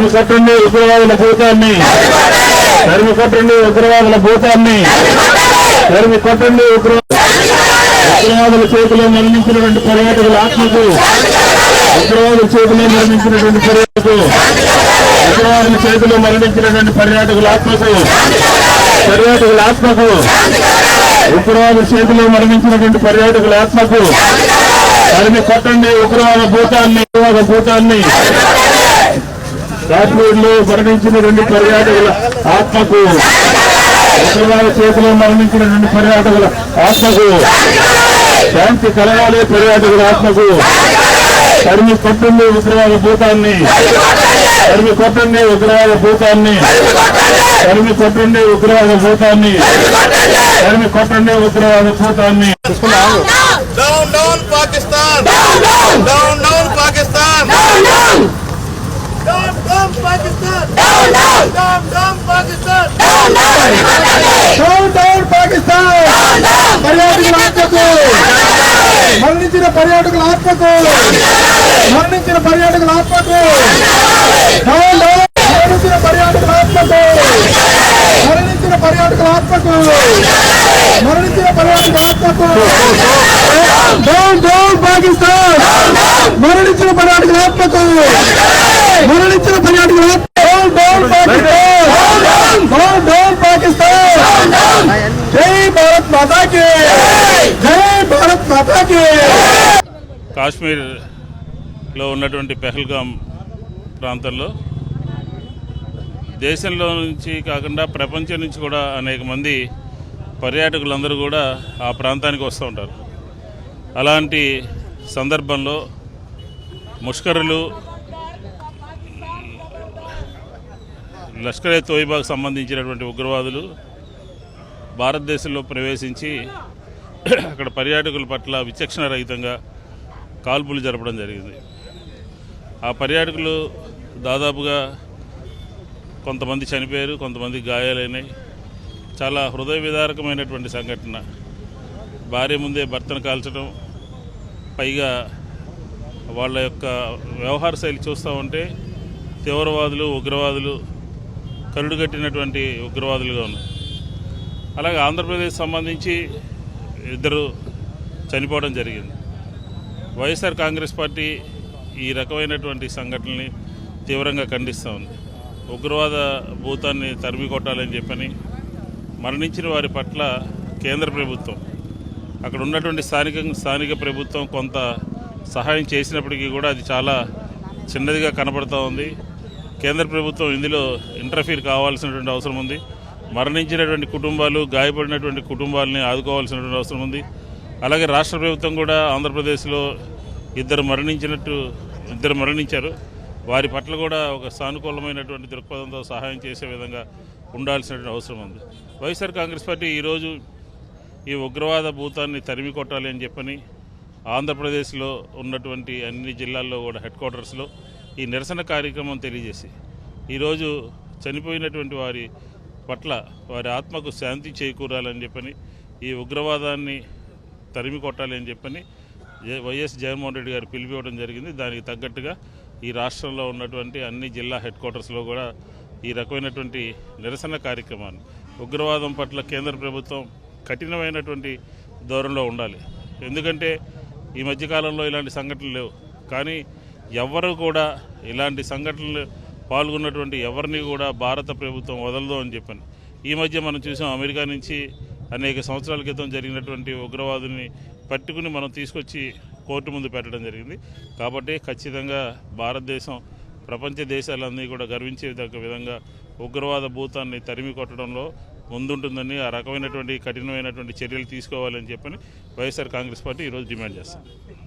తరిమి కొట్టండి ఉగ్రవాదుల భూతాన్ని, తరిమి కొట్టండి ఉగ్రవాదుల భూతాన్ని, తరిమి కొట్టండి ఉగ్రవాదుల చేతిలో మరణించినటువంటి పర్యాటకుల ఆత్మకు, ఉగ్రవాదుల చేతిలో మరణించినటువంటి పర్యాటకులు, ఉగ్రవాదుల చేతిలో మరణించినటువంటి పర్యాటకుల ఆత్మకు, పర్యాటకుల ఆత్మకు, ఉగ్రవాదుల చేతిలో మరణించినటువంటి పర్యాటకుల ఆత్మకు తరిమి కొట్టండి ఉగ్రవాద భూతాన్ని, కాశ్మీర్లో మరణించినటువంటి పర్యాటకుల ఆత్మకు, ఉగ్రవాద చేతిలో మరణించినటువంటి పర్యాటకుల ఆత్మకు శాంతి కలగాలి, పర్యాటకుల ఆత్మకు తరిమి కొట్టండి ఉగ్రవాద భూతాన్ని, తరిమి కొట్టండి ఉగ్రవాద భూతాన్ని, తరిమి కొట్టండి ఉగ్రవాద భూతాన్ని, తరిమి కొట్టండి ఉగ్రవాద భూతాన్ని. Down, down Pakistan! Down, down Pakistan! Down, down Pakistan! Down, down Pakistan! Down, down Pakistan! పర్యాటకుల ఆత్మకు, మరణించిన పర్యాటకుల ఆత్మకు, మరణించిన పర్యాటకుల ఆత్మకు, డౌన్ డౌన్ మరణించిన పర్యాటకుల ఆత్మకు, మరణించిన పర్యాటకుల ఆత్మకు, మరణించిన పర్యాటకుల ఆత్మకు, డౌన్ డౌన్ పాకిస్తాన్, మరణించిన పర్యాటకుల ఆత్మకు, మరణించిన పర్యాటకుల down down Pakistan, down down Pakistan. జై భారత్ మాతా కీ, జై భారత్ మాతా కీ. కాశ్మీర్లో ఉన్నటువంటి పెహల్గాం ప్రాంతంలో దేశంలో నుంచి కాకుండా ప్రపంచం నుంచి కూడా అనేక మంది పర్యాటకులందరూ కూడా ఆ ప్రాంతానికి వస్తూ ఉంటారు. అలాంటి సందర్భంలో ముష్కరులు లష్కర్ ఏ తోయిబాకు సంబంధించినటువంటి ఉగ్రవాదులు భారతదేశంలో ప్రవేశించి అక్కడ పర్యాటకుల పట్ల విచక్షణ రహితంగా కాల్పులు జరపడం జరిగింది. ఆ పర్యాటకులు దాదాపుగా కొంతమంది చనిపోయారు, కొంతమంది గాయాలైనాయి. చాలా హృదయ విదారకమైనటువంటి సంఘటన. భార్య ముందే భర్తను కాల్చడం, పైగా వాళ్ళ యొక్క వ్యవహార శైలి చూస్తూ ఉంటే తీవ్రవాదులు, ఉగ్రవాదులు, కరుడుగట్టినటువంటి ఉగ్రవాదులుగా ఉన్నాయి. అలాగే ఆంధ్రప్రదేశ్ సంబంధించి ఇద్దరు చనిపోవడం జరిగింది. వైఎస్ఆర్ కాంగ్రెస్ పార్టీ ఈ రకమైనటువంటి సంఘటనల్ని తీవ్రంగా ఖండిస్తూ ఉంది. ఉగ్రవాద భూతాన్ని తరిమి కొట్టాలని చెప్పని మరణించిన వారి పట్ల కేంద్ర ప్రభుత్వం, అక్కడ ఉన్నటువంటి స్థానిక ప్రభుత్వం కొంత సహాయం చేసినప్పటికీ కూడా అది చాలా చిన్నదిగా కనబడుతూ ఉంది. కేంద్ర ప్రభుత్వం ఇందులో ఇంటర్ఫీర్ కావాల్సినటువంటి అవసరం ఉంది. మరణించినటువంటి కుటుంబాలు, గాయపడినటువంటి కుటుంబాలని ఆదుకోవాల్సినటువంటి అవసరం ఉంది. అలాగే రాష్ట్ర ప్రభుత్వం కూడా ఆంధ్రప్రదేశ్లో ఇద్దరు మరణించారు. వారి పట్ల కూడా ఒక సానుకూలమైనటువంటి దృక్పథంతో సహాయం చేసే విధంగా ఉండాల్సినటువంటి అవసరం ఉంది. వైఎస్ఆర్ కాంగ్రెస్ పార్టీ ఈరోజు ఈ ఉగ్రవాద భూతాన్ని తరిమి కొట్టాలి అని చెప్పని ఆంధ్రప్రదేశ్లో ఉన్నటువంటి అన్ని జిల్లాల్లో కూడా హెడ్ క్వార్టర్స్లో ఈ నిరసన కార్యక్రమం తెలియజేసి ఈరోజు చనిపోయినటువంటి వారి పట్ల వారి ఆత్మకు శాంతి చేకూరాలని చెప్పని, ఈ ఉగ్రవాదాన్ని తరిమి కొట్టాలి అని చెప్పని వైఎస్ జగన్మోహన్ రెడ్డి గారు పిలిపివ్వడం జరిగింది. దానికి తగ్గట్టుగా ఈ రాష్ట్రంలో ఉన్నటువంటి అన్ని జిల్లా హెడ్ క్వార్టర్స్లో కూడా ఈ రకమైనటువంటి నిరసన కార్యక్రమాన్ని, ఉగ్రవాదం పట్ల కేంద్ర ప్రభుత్వం కఠినమైనటువంటి ధోరణిలో ఉండాలి. ఎందుకంటే ఈ మధ్యకాలంలో ఇలాంటి సంఘటనలు లేవు, కానీ ఎవరు కూడా ఇలాంటి సంఘటనలు పాల్గొన్నటువంటి ఎవరిని కూడా భారత ప్రభుత్వం వదలదు అని చెప్పాను. ఈ మధ్య మనం చూసాం, అమెరికా నుంచి అనేక సంవత్సరాల క్రితం జరిగినటువంటి ఉగ్రవాదుని పట్టుకుని మనం తీసుకొచ్చి కోర్టు ముందు పెట్టడం జరిగింది. కాబట్టి ఖచ్చితంగా భారతదేశం ప్రపంచ దేశాలన్నీ కూడా గర్వించే విధంగా ఉగ్రవాద భూతాన్ని తరిమి కొట్టడంలో ముందుంటుందని, ఆ రకమైనటువంటి కఠినమైనటువంటి చర్యలు తీసుకోవాలని చెప్పని వైఎస్ఆర్ కాంగ్రెస్ పార్టీ ఈరోజు డిమాండ్ చేస్తుంది.